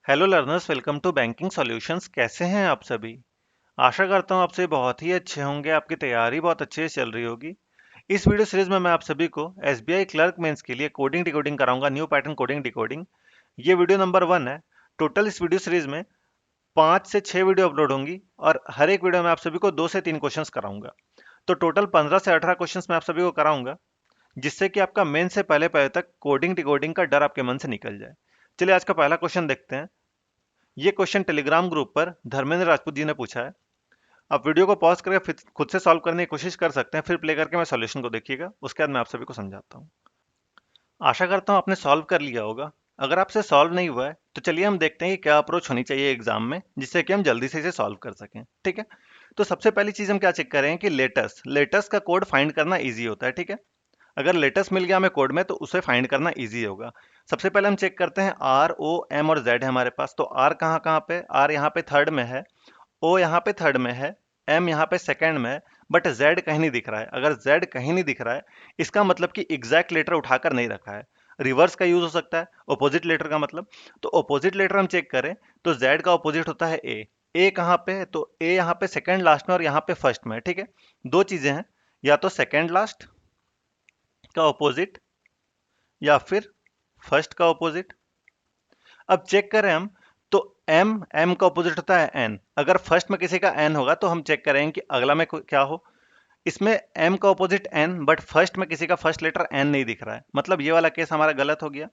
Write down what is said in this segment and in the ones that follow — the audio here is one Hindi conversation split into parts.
Hello learners, welcome to banking solutions. कैसे हैं आप सभी? आशा करता हूं आप सभी बहुत ही अच्छे होंगे। आपकी तैयारी बहुत अच्छे से चल रही होगी। इस वीडियो सीरीज में मैं आप सभी को एसबीआई क्लर्क मेंस के लिए कोडिंग डिकोडिंग कराऊंगा, न्यू पैटर्न कोडिंग डिकोडिंग। ये वीडियो नंबर 1 है। टोटल इस वीडियो सीरीज में 5 से 6 वीडियो अपलोड होंगी और हर एक वीडियो में आप सभी को 2 से 3 क्वेश्चंस कराऊंगा। तो टोटल 15 से 18 क्वेश्चंस मैं आप सभी को कराऊंगा, जिससे कि आपका मेन से पहले पहले तक कोडिंग डिकोडिंग का डर आपके मन से निकल जाए। चलिए आज का पहला क्वेश्चन देखते हैं। ये क्वेश्चन टेलीग्राम ग्रुप पर धर्मेंद्र राजपूत जी ने पूछा है। आप वीडियो को पॉज करके फिर खुद से सॉल्व करने की कोशिश कर सकते हैं, फिर प्ले करके मैं सॉल्यूशन को देखिएगा, उसके बाद मैं आप सभी को समझाता हूँ। आशा करता हूँ आपने सॉल्व कर लिया होगा। अगर आपसे सॉल्व नहीं हुआ है तो चलिए हम देखते हैं कि क्या अप्रोच होनी चाहिए एग्जाम में, जिससे कि हम जल्दी से इसे सॉल्व कर सकें। ठीक है, तो सबसे पहली चीज हम क्या चेक करें कि लेटेस्ट लेटेस्ट का कोड फाइंड करना ईजी होता है। ठीक है, अगर लेटेस्ट मिल गया हमें कोड में तो उसे फाइंड करना इजी होगा। सबसे पहले हम चेक करते हैं आर ओ एम और जेड है हमारे पास। तो आर कहाँ कहाँ पे? आर यहाँ पे थर्ड में है, ओ यहाँ पे थर्ड में है, एम यहाँ पे सेकंड में है, बट जेड कहीं नहीं दिख रहा है। अगर जेड कहीं नहीं दिख रहा है, इसका मतलब कि एग्जैक्ट लेटर उठाकर नहीं रखा है। रिवर्स का यूज हो सकता है, ऑपोजिट लेटर का मतलब। तो ऑपोजिट लेटर हम चेक करें तो जेड का ऑपोजिट होता है ए। ए कहाँ पे है? तो ए यहाँ पे सेकंड लास्ट में और यहाँ पे फर्स्ट में है। ठीक है, दो चीजें हैं, या तो सेकंड लास्ट का ऑपोजिट या फिर फर्स्ट का ऑपोजिट। अब चेक करें हम तो एम एम का ऑपोजिट होता है एन। अगर फर्स्ट में किसी का एन होगा तो हम चेक करेंगे कि अगला में क्या हो। इसमें एम का ऑपोजिट एन, बट फर्स्ट में किसी का फर्स्ट लेटर एन नहीं दिख रहा है, मतलब ये वाला केस हमारा गलत हो गया।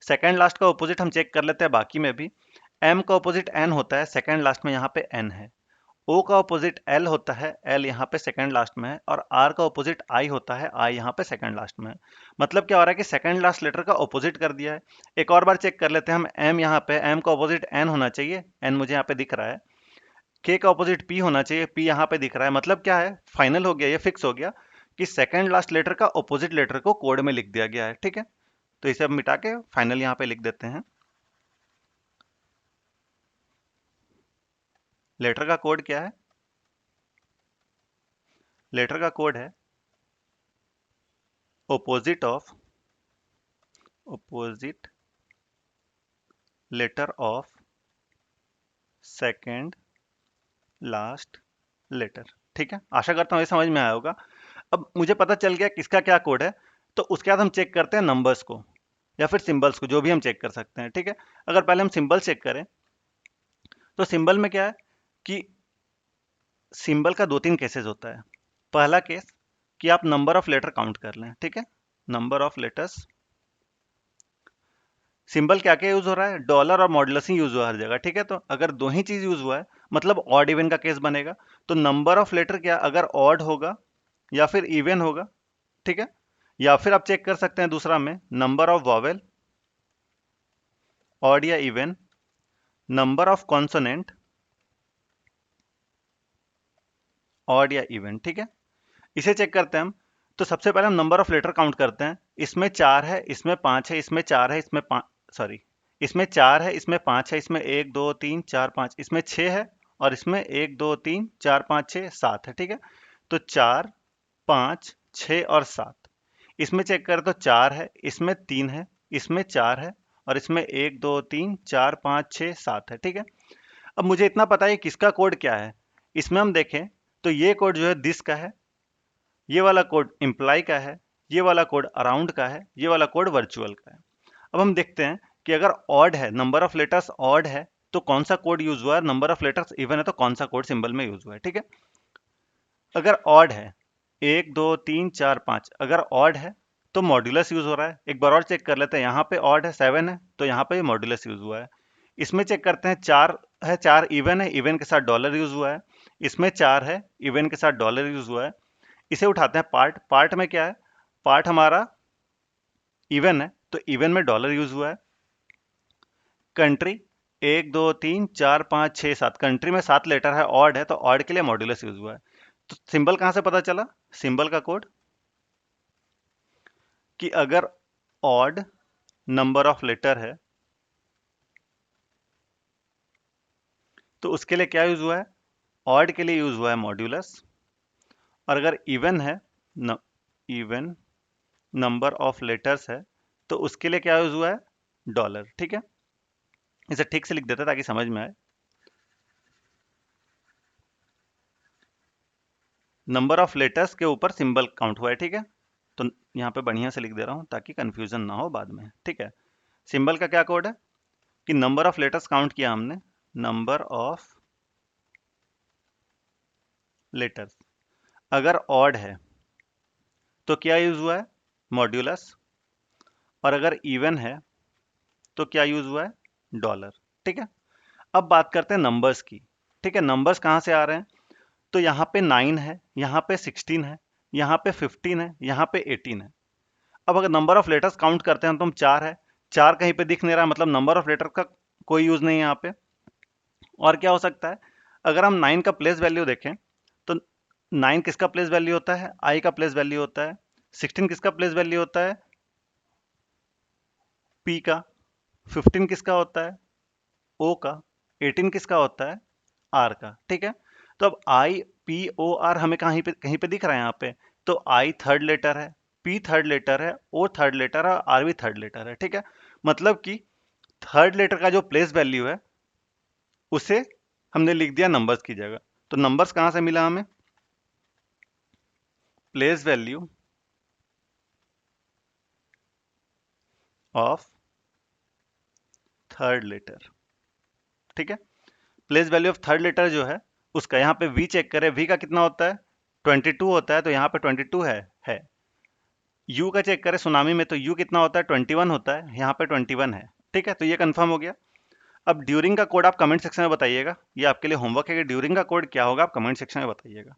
सेकंड लास्ट का ऑपोजिट हम चेक कर लेते हैं बाकी में भी। एम का ऑपोजिट एन होता है, सेकंड लास्ट में यहाँ पे एन है। ओ का ऑपोजिट एल होता है, एल यहाँ पे सेकंड लास्ट में है। और आर का ऑपोजिट आई होता है, आई यहाँ पे सेकंड लास्ट में है। मतलब क्या हो रहा है कि सेकंड लास्ट लेटर का ऑपोजिट कर दिया है। एक और बार चेक कर लेते हैं हम। एम यहाँ पे, एम का ऑपोजिट एन होना चाहिए, एन मुझे यहाँ पे दिख रहा है। के का ऑपोजिट पी होना चाहिए, पी यहाँ पे दिख रहा है। मतलब क्या है, फाइनल हो गया, ये फिक्स हो गया कि सेकंड लास्ट लेटर का ऑपोजिट लेटर को कोड में लिख दिया गया है। ठीक है, तो इसे अब मिटा के फाइनल यहाँ पे लिख देते हैं। लेटर का कोड क्या है? लेटर का कोड है opposite of, opposite letter of second last letter. ठीक है, आशा करता हूँ ये समझ में आया होगा। अब मुझे पता चल गया किसका क्या कोड है। तो उसके बाद हम चेक करते हैं नंबर्स को या फिर सिंबल्स को, जो भी हम चेक कर सकते हैं। ठीक है, अगर पहले हम सिंबल चेक करें तो सिंबल में क्या है कि सिंबल का 2-3 केसेस होता है। पहला केस कि आप नंबर ऑफ लेटर काउंट कर लें। ठीक है, नंबर ऑफ लेटर्स। सिंबल क्या क्या यूज हो रहा है? डॉलर और मॉड्यूलस ही यूज हुआ है हर जगह। ठीक है, तो अगर दो ही चीज यूज हुआ है मतलब ऑड इवन का केस बनेगा। तो नंबर ऑफ लेटर क्या, अगर ऑड होगा या फिर इवन होगा। ठीक है, या फिर आप चेक कर सकते हैं दूसरा में, नंबर ऑफ वॉवेल, ऑड या even. Number of consonant, odd या इवन। ठीक है, इसे चेक करते हैं हम। तो सबसे पहले हम नंबर ऑफ लेटर काउंट करते हैं। इसमें 4 है, इसमें 5 है, इसमें 4 है, इसमें 5, सॉरी, इसमें 4 है, इसमें 5 है, इसमें 1 2 3 4 5, इसमें 6 है, और इसमें 1 2 3 4 5 6 7 है। ठीक है, तो 4 5 6 और 7। इसमें चेक करें तो 4 है, इसमें 3 है, इसमें 4 है, और इसमें 1 2 3 4 5 6 7 है। ठीक है, अब मुझे इतना पता है कि किसका कोड क्या है। इसमें हम देखें तो ये कोड जो है दिस का है, ये वाला कोड इम्प्लाई का है, ये वाला कोड अराउंड का है, ये वाला कोड वर्चुअल का है। अब हम देखते हैं कि अगर ऑड है, नंबर ऑफ लेटर्स ऑड है, तो कौन सा कोड यूज हुआ है। नंबर ऑफ लेटर्स इवन है तो कौन सा कोड सिंबल में यूज हुआ है। ठीक है, अगर ऑड है 1 2 3 4 5, अगर ऑड है तो मॉड्यूलस यूज हो रहा है। एक बार और चेक कर लेते हैं, यहाँ पे ऑड है 7 है तो यहाँ पे मॉड्यूलस यूज हुआ है। इसमें चेक करते हैं 4 है, 4 इवन है, इवन के साथ डॉलर यूज हुआ है। इसमें 4 है, इवन के साथ डॉलर यूज हुआ है। इसे उठाते हैं पार्ट। पार्ट में क्या है? पार्ट हमारा इवन है तो इवन में डॉलर यूज हुआ है। कंट्री 1 2 3 4 5 6 7, कंट्री में 7 लेटर है, ऑड है तो ऑड के लिए मॉड्यूलस यूज हुआ है। तो सिंबल कहां से पता चला? सिंबल का कोड कि अगर ऑड नंबर ऑफ लेटर है तो उसके लिए क्या यूज हुआ है? ऑड के लिए यूज हुआ है मॉड्यूलस। और अगर इवन है, इवन नंबर ऑफ लेटर्स है, तो उसके लिए क्या यूज हुआ है? डॉलर। ठीक है, इसे ठीक से लिख देते हैं ताकि समझ में आए। नंबर ऑफ लेटर्स के ऊपर सिंबल काउंट हुआ है, ठीक है। तो यहाँ पे बढ़िया से लिख दे रहा हूँ ताकि कंफ्यूजन ना हो बाद में, ठीक है। सिंबल का क्या कोड है कि नंबर ऑफ लेटर्स काउंट किया हमने, नंबर ऑफ लेटर्स। अगर ऑड है तो क्या यूज हुआ है, मॉड्यूलस। और अगर इवन है तो क्या यूज हुआ है, डॉलर, ठीक है। अब बात करते हैं नंबर्स की, ठीक है। नंबर्स कहाँ से आ रहे हैं, तो यहाँ पे 9 है, यहाँ पे 16 है, यहाँ पे 15 है, यहाँ पे 18 है। अब अगर नंबर ऑफ लेटर्स काउंट करते हैं तो हम 4 है, 4 कहीं पे दिख नहीं रहा, मतलब नंबर ऑफ लेटर का कोई यूज नहीं है यहाँ पे। और क्या हो सकता है, अगर हम 9 का प्लेस वैल्यू देखें तो 9 किसका प्लेस वैल्यू होता है, आई का प्लेस वैल्यू होता है। 16 किसका प्लेस वैल्यू होता है, पी का। 15 किसका होता है, ओ का। 18 किसका होता है, आर का, ठीक है। तो अब आई पी ओ आर हमें कहीं पे दिख रहा है यहाँ पे। तो आई थर्ड लेटर है, पी थर्ड लेटर है, ओ थर्ड लेटर है, आर भी थर्ड लेटर है, ठीक है। मतलब कि थर्ड लेटर का जो प्लेस वैल्यू है उसे हमने लिख दिया नंबर्स की जगह। तो नंबर्स कहां से मिला हमें, place value of third letter, ठीक है। Place value of third letter जो है उसका, यहाँ पे वी चेक करें, वी का कितना होता है, 22 होता है, तो यहाँ पे 22 है। यू का चेक करें सुनामी में, तो यू कितना होता है, 21 होता है, यहाँ पे 21 है, ठीक है। तो ये कंफर्म हो गया। अब ड्यूरिंग का कोड आप कमेंट सेक्शन में बताइएगा, ये आपके लिए होमवर्क है कि ड्यूरिंग का कोड क्या होगा, आप कमेंट सेक्शन में बताइएगा।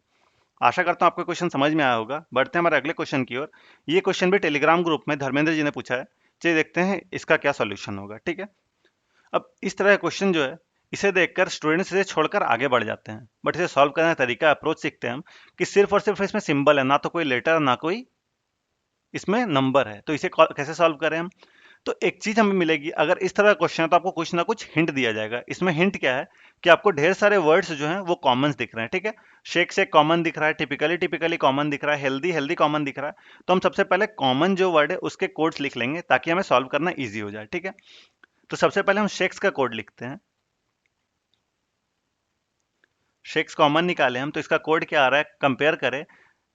आशा करता हूँ आपको क्वेश्चन समझ में आया होगा। बढ़ते हैं हमारे अगले क्वेश्चन की ओर। ये क्वेश्चन भी टेलीग्राम ग्रुप में धर्मेंद्र जी ने पूछा है, चलिए देखते हैं इसका क्या सॉल्यूशन होगा, ठीक है। अब इस तरह का क्वेश्चन जो है, इसे देखकर स्टूडेंट्स इसे छोड़कर आगे बढ़ जाते हैं, बट इसे सॉल्व करने का तरीका, अप्रोच सीखते हैं हम कि सिर्फ और सिर्फ इसमें सिंबल है, ना तो कोई लेटर ना कोई इसमें नंबर है, तो इसे कैसे सॉल्व करें हम। तो एक चीज हमें मिलेगी, अगर इस तरह का क्वेश्चन है तो आपको कुछ ना कुछ हिंट दिया जाएगा। इसमें हिंट क्या है कि आपको ढेर सारे वर्ड्स जो हैं वो कॉमन दिख रहे हैं, ठीक है। शेक से कॉमन दिख रहा है, टिपिकली टिपिकली कॉमन दिख रहा है, हेल्दी हेल्दी कॉमन दिख रहा है। तो हम सबसे पहले कॉमन जो वर्ड है उसके कोड्स लिख लेंगे ताकि हमें सॉल्व करना ईजी हो जाए, ठीक है। तो सबसे पहले हम शेक्स का कोड लिखते हैं। शेक्स कॉमन निकाले हम, तो इसका कोड क्या आ रहा है, कंपेयर करें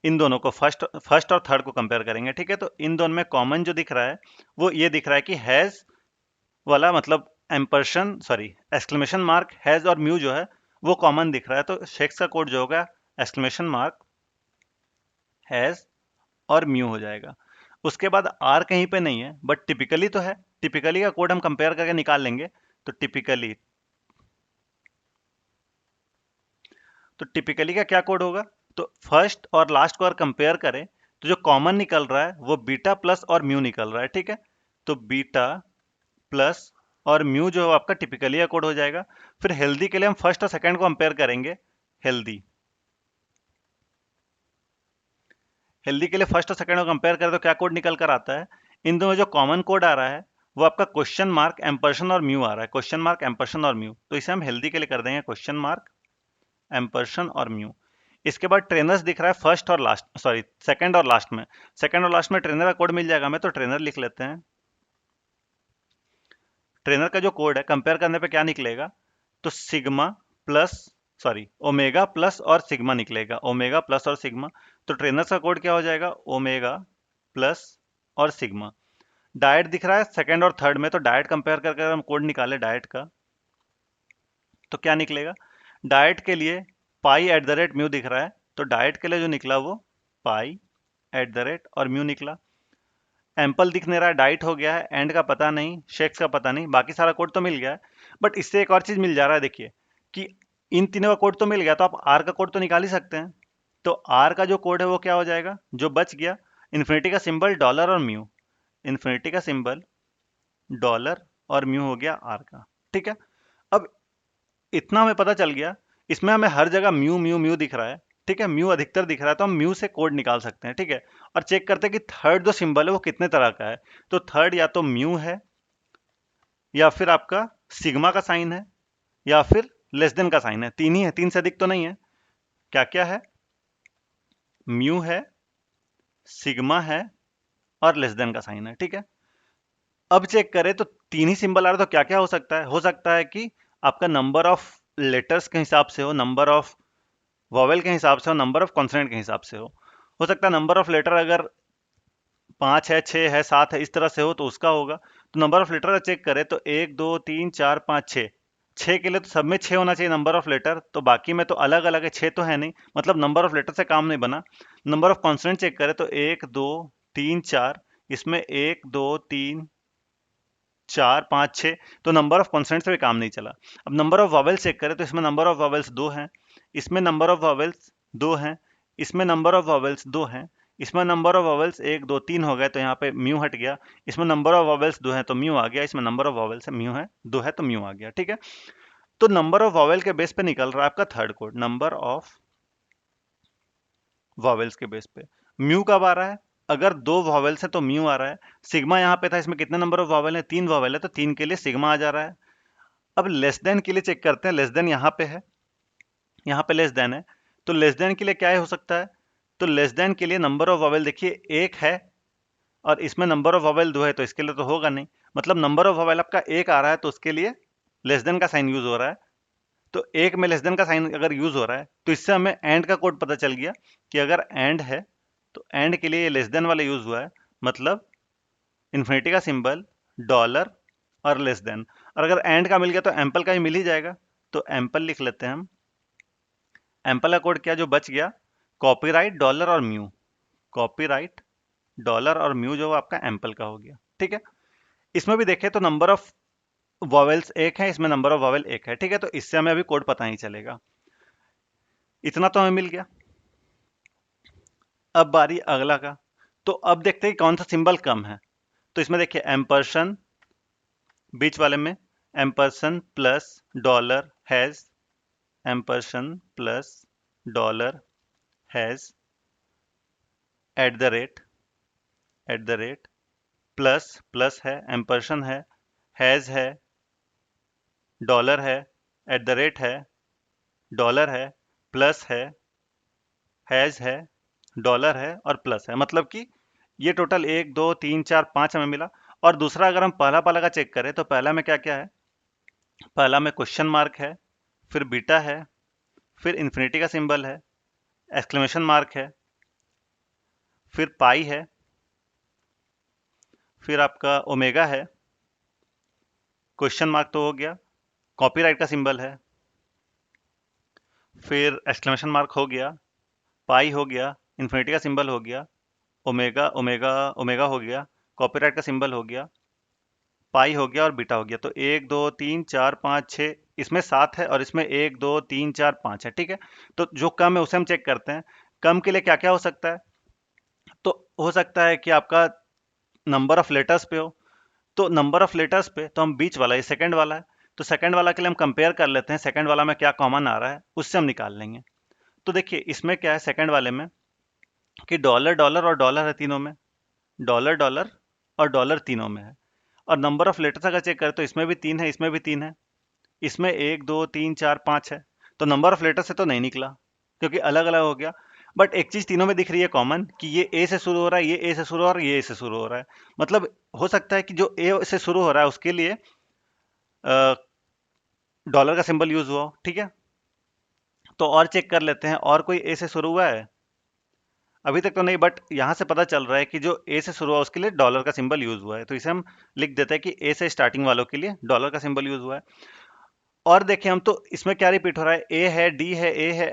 इन दोनों को, फर्स्ट फर्स्ट और थर्ड को कंपेयर करेंगे, ठीक है। तो इन दोनों में कॉमन जो दिख रहा है वो ये दिख रहा है कि हैज वाला, मतलब एम्परशन सॉरी एक्सक्लेमेशन मार्क हैज और म्यू जो है वो कॉमन दिख रहा है। तो शेक्स का कोड जो होगा एक्सक्लेमेशन मार्क हैज और म्यू हो जाएगा। उसके बाद आर कहीं पे नहीं है, बट टिपिकली तो है। टिपिकली का कोड हम कंपेयर करके निकाल लेंगे। तो टिपिकली का क्या कोड होगा, तो फर्स्ट और लास्ट को अगर कंपेयर करें तो जो कॉमन निकल रहा है वो बीटा प्लस और म्यू निकल रहा है, ठीक है। तो बीटा प्लस और म्यू जो है आपका टिपिकली का कोड हो जाएगा। फिर हेल्दी के लिए हम फर्स्ट और सेकंड को कंपेयर करेंगे। हेल्दी हेल्दी के लिए फर्स्ट और सेकंड को कंपेयर करें तो क्या कोड निकल कर आता है, इन दोनों जो कॉमन कोड आ रहा है वो आपका क्वेश्चन मार्क एम्पर्सन और म्यू आ रहा है, क्वेश्चन मार्क एम्पर्सन और म्यू। तो इसे हम हेल्दी के लिए कर देंगे क्वेश्चन मार्क एम्पर्सन और म्यू। इसके बाद ट्रेनर्स दिख रहा है फर्स्ट और लास्ट, सॉरी सेकंड और लास्ट में। सेकंड और लास्ट में ट्रेनर का कोड मिल जाएगा हमें, तो ट्रेनर लिख लेते हैं। ट्रेनर का जो कोड है कंपेयर करने पे क्या निकलेगा, तो sigma plus sorry omega plus और सिग्मा निकलेगा, ओमेगा प्लस और सिग्मा। तो ट्रेनर्स का कोड क्या हो जाएगा, ओमेगा प्लस और सिग्मा। डायट दिख रहा है सेकंड और थर्ड में, तो डायट कंपेयर करके अगर हम कोड निकाले डायट का तो क्या निकलेगा, डायट के लिए पाई एट द रेट म्यू दिख रहा है, तो डायट के लिए जो निकला वो पाई एट द रेट और म्यू निकला। एम्पल दिख नहीं रहा है, डाइट हो गया है, एंड का पता नहीं, शेक्स का पता नहीं, बाकी सारा कोड तो मिल गया है। बट इससे एक और चीज मिल जा रहा है, देखिए कि इन तीनों का कोड तो मिल गया, तो आप आर का कोड तो निकाल ही सकते हैं। तो आर का जो कोड है वो क्या हो जाएगा, जो बच गया, इन्फिनिटी का सिंबल डॉलर और म्यू, इन्फिनिटी का सिंबल डॉलर और म्यू हो गया आर का, ठीक है। अब इतना हमें पता चल गया, इसमें हमें हर जगह म्यू म्यू म्यू दिख रहा है, ठीक है, म्यू अधिकतर दिख रहा है, तो हम म्यू से कोड निकाल सकते हैं, ठीक है। और चेक करते हैं कि थर्ड जो सिंबल है वो कितने तरह का है। तो थर्ड या तो म्यू है, या फिर आपका सिग्मा का साइन है, या फिर लेस देन का साइन है। तीन ही है, तीन से अधिक तो नहीं है। क्या क्या है, म्यू है, सिग्मा है और लेस देन का साइन है, ठीक है। अब चेक करें तो तीन ही सिंबल आ रहा है, तो क्या क्या हो सकता है कि आपका नंबर ऑफ लेटर्स के हिसाब से हो, नंबर ऑफ वॉवेल के हिसाब से हो, नंबर ऑफ कॉन्सोनेंट के हिसाब से हो सकता है नंबर ऑफ लेटर अगर 5 है, 6 है, 7 है, इस तरह से हो तो उसका होगा। तो नंबर ऑफ लेटर चेक करें तो 1 2 3 4 5 6, 6 के लिए तो सब में 6 होना चाहिए नंबर ऑफ लेटर, तो बाकी में तो अलग अलग है, 6 तो है नहीं, मतलब नंबर ऑफ लेटर से काम नहीं बना। नंबर ऑफ कॉन्सोनेंट चेक करें तो 1 2 3 4, इसमें 1 2 3 4 5 6, तो नंबर ऑफ कॉन्सोनेंट से भी काम नहीं चला। अब नंबर ऑफ वॉवेल्स चेक करें तो इसमें नंबर ऑफ वॉवेल्स 2 हैं, इसमें नंबर ऑफ वॉवेल्स 2 हैं, इसमें नंबर ऑफ वॉवेल्स 2 हैं, इसमें नंबर ऑफ वॉवेल्स 1 2 3 हो गए तो यहाँ पे म्यू हट गया, इसमें नंबर ऑफ वॉवेल्स 2 हैं तो म्यू आ गया, इसमें नंबर ऑफ वॉवेल्स है म्यू है 2 है तो म्यू आ गया। ठीक है, तो नंबर ऑफ वॉवेल के बेस पे निकल रहा है आपका third code, number of vowels के बेस पे। म्यू कब आ रहा है? अगर दो वॉवेल्स है तो म्यू आ रहा है। सिग्मा यहाँ पे था, इसमें कितने नंबर ऑफ वॉवेल है? 3 वॉवेल है तो 3 के लिए सिग्मा आ जा रहा है। अब लेस देन के लिए चेक करते हैं, लेस देन यहाँ पे है, यहाँ पे लेस देन है, तो लेस देन के लिए क्या हो सकता है? तो लेस देन के लिए नंबर ऑफ वॉवेल देखिए 1 है और इसमें नंबर ऑफ वॉवेल 2 है, तो इसके लिए तो होगा नहीं, मतलब नंबर ऑफ वॉवेल आपका 1 आ रहा है तो उसके लिए लेस देन का साइन यूज हो रहा है। तो एक में लेस देन का साइन अगर यूज हो रहा है तो इससे हमें एंड का कोड पता चल गया कि अगर एंड है तो एंड के लिए लेस देन वाला यूज हुआ है, मतलब इन्फिनिटी का सिंबल, डॉलर और लेस देन। और अगर एंड का मिल गया तो एम्पल का भी मिल ही जाएगा, तो एम्पल लिख लेते हैं हम। एम्पल का कोड क्या जो बच गया? कॉपीराइट डॉलर और म्यू, कॉपीराइट डॉलर और म्यू जो आपका एम्पल का हो गया। ठीक है, इसमें भी देखें तो नंबर ऑफ वॉवेल्स 1 है, इसमें नंबर ऑफ वॉवेल 1 है। ठीक है, तो इससे हमें अभी कोड पता ही चलेगा, इतना तो हमें मिल गया। अब बारी अगला का, तो अब देखते हैं कौन सा सिंबल कम है। तो इसमें देखिए एम्परसन, बीच वाले में ampersand plus dollar hash, ampersand plus dollar hash, at the rate, plus plus है, एम्परसन है, डॉलर है, एट द रेट है, डॉलर है, प्लस है, डॉलर है और प्लस है, मतलब कि ये टोटल 1 2 3 4 5 हमें मिला। और दूसरा अगर हम पहला पहला का चेक करें तो पहला में क्या क्या है? पहला में क्वेश्चन मार्क है, फिर बीटा है, फिर इन्फिनिटी का सिंबल है, एक्सक्लेमेशन मार्क है, फिर पाई है, फिर आपका ओमेगा है, क्वेश्चन मार्क तो हो गया, कॉपीराइट का सिंबल है, फिर एक्सक्लेमेशन मार्क हो गया, पाई हो गया, इन्फिनिटी का सिंबल हो गया, ओमेगा ओमेगा ओमेगा हो गया, कॉपीराइट का सिंबल हो गया, पाई हो गया और बीटा हो गया। तो 1 2 3 4 5 6, इसमें 7 है और इसमें 1 2 3 4 5 है। ठीक है, तो जो कम है उसे हम चेक करते हैं। कम के लिए क्या क्या हो सकता है? तो हो सकता है कि आपका नंबर ऑफ लेटर्स पे हो, तो नंबर ऑफ लेटर्स पे तो हम बीच वाला, ये सेकंड वाला है, तो सेकंड वाला के लिए हम कंपेयर कर लेते हैं, सेकंड वाला में क्या कॉमन आ रहा है उससे हम निकाल लेंगे। तो देखिए इसमें क्या है सेकंड वाले में कि डॉलर डॉलर और डॉलर है तीनों में, डॉलर डॉलर और डॉलर तीनों में है। और नंबर ऑफ लेटर्स अगर चेक करें तो इसमें भी 3 है, इसमें भी 3 है, इसमें 1 2 3 4 5 है, तो नंबर ऑफ लेटर से तो नहीं निकला क्योंकि अलग अलग हो गया। बट एक चीज तीनों में दिख रही है कॉमन कि ये ए से शुरू हो रहा है, ये ए से शुरू हो रहा है, ये ए से शुरू हो रहा है, मतलब हो सकता है कि जो ए से शुरू हो रहा है उसके लिए डॉलर का सिंबल यूज हुआ हो। ठीक है, तो और चेक कर लेते हैं, और कोई ए से शुरू हुआ है? अभी तक तो नहीं, बट यहाँ से पता चल रहा है कि जो ए से शुरू हुआ उसके लिए डॉलर का सिंबल यूज हुआ है, तो इसे हम लिख देते हैं कि ए से स्टार्टिंग वालों के लिए डॉलर का सिंबल यूज हुआ है। और देखें हम तो इसमें क्या रिपीट हो रहा है? ए है, डी है, ए है,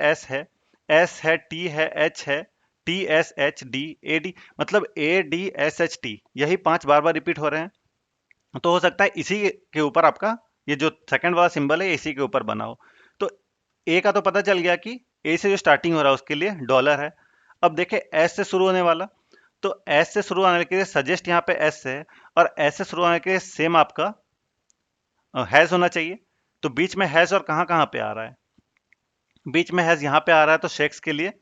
एस है, टी है, एच है, T S H D, A D, मतलब A D S H T, यही 5 बार बार रिपीट हो रहे हैं। तो हो सकता है इसी के ऊपर आपका ये जो सेकंड वाला सिंबल है इसी के ऊपर बना हो। तो ए का तो पता चल गया कि ए से जो स्टार्टिंग हो रहा है उसके लिए डॉलर है। अब देखें एस से शुरू होने वाला, तो एस से शुरू होने के लिए सजेस्ट यहाँ पे एस है, और एस से शुरू होने के लिए सेम आपका हैज होना चाहिए। तो बीच में हैज और कहाँ कहाँ पे आ रहा है? बीच में हैज यहाँ पे आ रहा है तो शेक्स के लिए,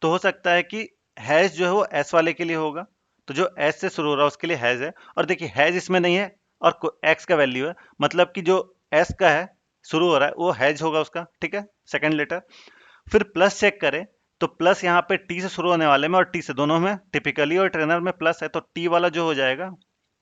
तो हो सकता है कि हैज जो है वो एस वाले के लिए होगा, तो जो एस से शुरू हो रहा है उसके लिए हैज है। और देखिए हैज इसमें नहीं है और एक्स का वैल्यू है, मतलब कि जो एस का है शुरू हो रहा है वो हैज होगा उसका। ठीक है, सेकंड लेटर। फिर प्लस चेक करें तो प्लस यहाँ पे टी से शुरू होने वाले में और टी से, दोनों में टिपिकली और ट्रेनर में प्लस है, तो टी वाला जो हो जाएगा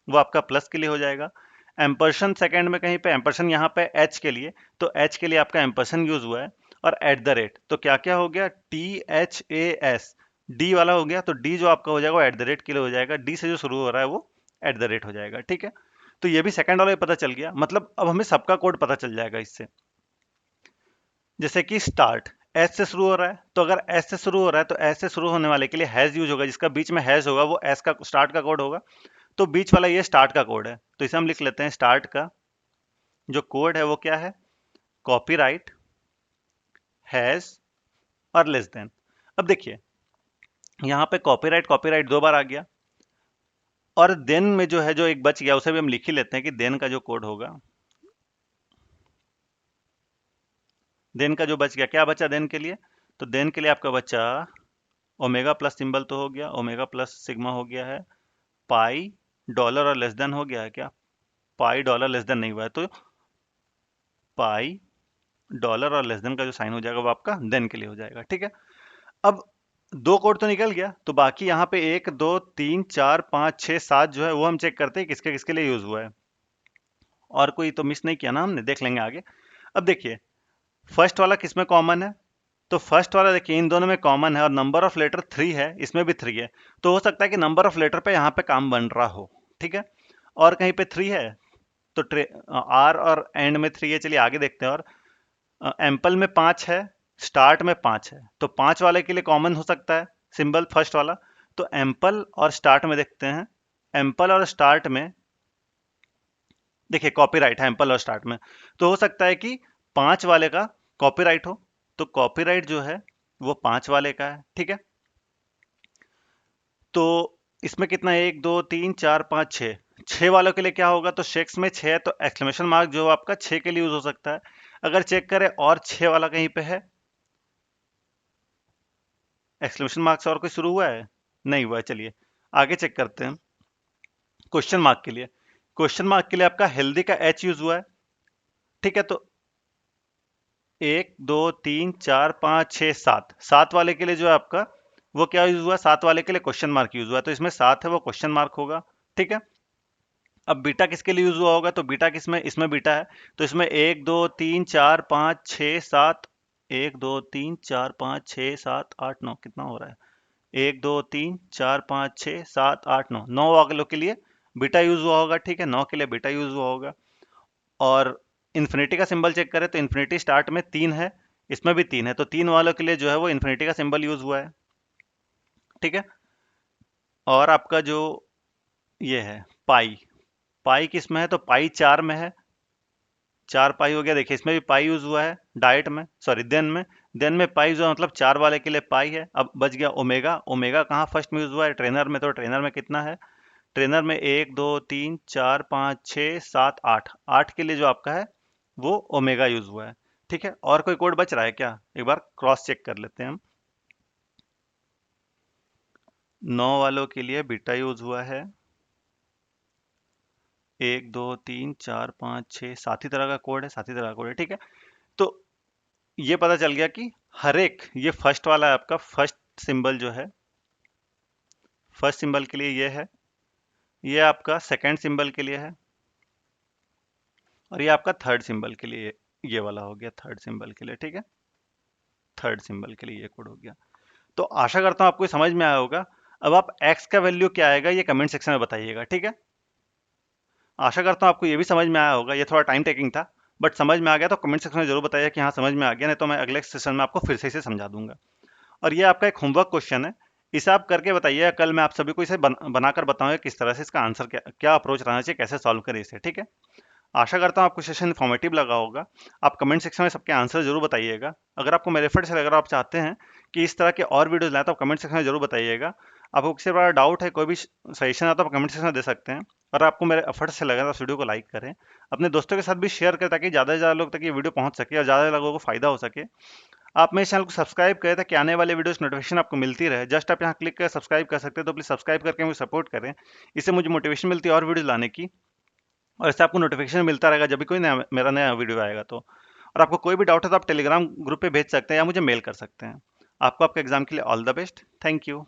वो आपका प्लस के लिए हो जाएगा। एम्परसन सेकेंड में कहीं पे एम्परसन यहाँ पे एच के लिए, तो एच के लिए आपका एम्परसन यूज हुआ है। और एट द रेट, तो क्या क्या हो गया, THAS, डी वाला हो गया, तो डी जो आपका हो जाएगा वो एट द रेट के लिए हो जाएगा, डी से जो शुरू हो रहा है वो एट द रेट हो जाएगा। ठीक है, तो ये भी सेकंड वाला भी पता चल गया, मतलब अब हमें सबका कोड पता चल जाएगा इससे। जैसे कि स्टार्ट एस से शुरू हो रहा है, तो अगर एस से शुरू हो रहा है तो एस से शुरू होने वाले के लिए हैज यूज होगा, जिसका बीच में हैज होगा वो एस का स्टार्ट का कोड होगा, तो बीच वाला ये स्टार्ट का कोड है, तो इसे हम लिख लेते हैं स्टार्ट का जो कोड है वो क्या है, कॉपीराइट हैज और लेस देन। अब देखिए यहाँ पे कॉपीराइट कॉपीराइट दो बार आ गया, और देन में जो है जो एक बच गया उसे भी हम लिख ही लेते हैं कि देन का जो कोड होगा, देन का जो बच गया, क्या बचा देन के लिए, तो देन के लिए आपका बचा ओमेगा प्लस सिंबल तो हो गया, ओमेगा प्लस सिग्मा हो गया है, पाई डॉलर और लेस देन हो गया है क्या, पाई डॉलर लेस देन नहीं हुआ है, तो पाई डॉलर और लेस देन का जो साइन हो जाएगा वो आपका देन के लिए हो जाएगा। ठीक है, अब दो कोड तो निकल गया, तो बाकी यहाँ पे 1 2 3 4 5 6 7 जो है वो हम चेक करते हैं किसके किसके लिए यूज हुआ है, और कोई तो मिस नहीं किया ना हमने, देख लेंगे आगे। अब देखिए फर्स्ट वाला किसमें कॉमन है, तो फर्स्ट वाला देखिए इन दोनों में कॉमन है, और नंबर ऑफ लेटर 3 है, इसमें भी 3 है, तो हो सकता है कि नंबर ऑफ लेटर पे यहाँ पे काम बन रहा हो। ठीक है, और कहीं पे 3 है, तो आर और एंड में 3 है, चलिए आगे देखते हैं। और एम्पल में 5 है, स्टार्ट में 5 है, तो 5 वाले के लिए कॉमन हो सकता है सिंबल फर्स्ट वाला, तो एम्पल और स्टार्ट में देखते हैं। एम्पल और स्टार्ट में देखिए कॉपीराइट है एम्पल और स्टार्ट में, तो हो सकता है कि 5 वाले का कॉपीराइट हो, तो कॉपीराइट जो है वो 5 वाले का है। ठीक है, तो इसमें कितना, 1 2 3 4 5 6, 6 वालों के लिए क्या होगा, तो शेक्स में 6 है, तो एक्सक्लेमेशन मार्क जो आपका 6 के लिए यूज हो सकता है। अगर चेक करें और 6 वाला कहीं पे है, एक्सक्लेमेशन मार्क से और कोई शुरू हुआ है, नहीं हुआ है, चलिए आगे चेक करते हैं। क्वेश्चन मार्क के लिए, क्वेश्चन मार्क के लिए आपका हेल्दी का एच यूज हुआ है। ठीक है, तो 1 2 3 4 5 6 7, 7 वाले के लिए जो है आपका वो क्या यूज हुआ, 7 वाले के लिए क्वेश्चन मार्क यूज हुआ है, तो इसमें 7 है वो क्वेश्चन मार्क होगा। ठीक है, अब बीटा किसके लिए यूज हुआ होगा, तो बीटा किसमें, इसमें बीटा है, तो इसमें 1 2 3 4 5 6 7, 1 2 3 4 5 6 7 8 9, कितना हो रहा है, 1 2 3 4 5 6 7 8 9, 9 वालों के लिए बीटा यूज हुआ होगा। ठीक है, 9 के लिए बीटा यूज हुआ होगा। और इन्फिनिटी का सिंबल चेक करें तो इन्फिनिटी स्टार्ट में 3 है, इसमें भी 3 है, तो 3 वालों के लिए जो है वो इन्फिनिटी का सिंबल यूज हुआ है। ठीक है, और आपका जो ये है पाई, पाई किस में है, तो पाई 4 में है, 4 पाई हो गया, देखिए इसमें भी पाई यूज हुआ है, डाइट में सॉरी देन में पाई जो है, मतलब 4 वाले के लिए पाई है। अब बच गया ओमेगा, ओमेगा कहाँ फर्स्ट में यूज हुआ है, ट्रेनर में, तो ट्रेनर में कितना है, ट्रेनर में 1 2 3 4 5 6 7 8, 8 के लिए जो आपका है वो ओमेगा यूज हुआ है। ठीक है, और कोई कोड बच रहा है क्या, एक बार क्रॉस चेक कर लेते हैं हम। 9 वालों के लिए बीटा यूज हुआ है, 1 2 3 4 5 6, सात ही तरह का कोड है, सात ही तरह का कोड है। ठीक है, तो ये पता चल गया कि हर एक, ये फर्स्ट वाला है आपका फर्स्ट सिंबल जो है, फर्स्ट सिंबल के लिए ये है, ये आपका सेकंड सिंबल के लिए है, और ये आपका थर्ड सिंबल के लिए, ये वाला हो गया थर्ड सिंबल के लिए। ठीक है, थर्ड सिंबल के लिए ये कोड हो गया। तो आशा करता हूँ आपको ये समझ में आया होगा। अब आप x का वैल्यू क्या आएगा ये कमेंट सेक्शन में बताइएगा। ठीक है, आशा करता हूँ आपको ये भी समझ में आया होगा, ये थोड़ा टाइम टेकिंग था, बट समझ में आ गया तो कमेंट सेक्शन में जरूर बताइए कि हाँ समझ में आ गया, नहीं तो मैं अगले सेशन में आपको फिर से इसे समझा दूंगा। और ये आपका एक होमवर्क क्वेश्चन है, इसे आप करके बताइए, कल मैं आप सभी को इसे बनाकर बताऊंगा किस तरह से इसका आंसर क्या क्या अप्रोच रहना चाहिए, कैसे सॉल्व करें इसे। ठीक है, आशा करता हूँ आपको सेशन इन्फॉर्मेटिव लगा होगा। आप कमेंट सेक्शन में सबके आंसर जरूर बताइएगा। अगर आपको मेरे एफर्ट से अगर आप चाहते हैं कि इस तरह के और वीडियोस लाएं तो आप कमेंट सेक्शन में जरूर बताइएगा। आपको किसी बड़ा डाउट है, कोई भी सजेशन आता है, आप कमेंट सेक्शन में दे सकते हैं। और आपको मेरे एफर्ट से लगा तो इस वीडियो को लाइक करें, अपने दोस्तों के साथ भी शेयर करें, ताकि ज़्यादा से ज़्यादा लोग तक ये वीडियो पहुंच सके और ज़्यादा लोगों को फायदा हो सके। आप मेरे चैनल को सब्सक्राइब करें ताकि आने वाले वीडियोस नोटिफिकेशन आपको मिलती रहे। जस्ट आप यहाँ क्लिक कर सब्सक्राइब कर सकते हैं, तो प्लीज़ सब्सक्राइब करके मुझे सपोर्ट करें, इससे मुझे मोटिवेशन मिलती है और वीडियो लाने की, और इससे आपको नोटिफिकेशन मिलता रहेगा जब भी कोई नया मेरा नया वीडियो आएगा तो। और आपको कोई भी डाउट है तो आप टेलीग्राम ग्रुप पे भेज सकते हैं या मुझे मेल कर सकते हैं। आपको आपके एग्जाम के लिए all the best, thank you.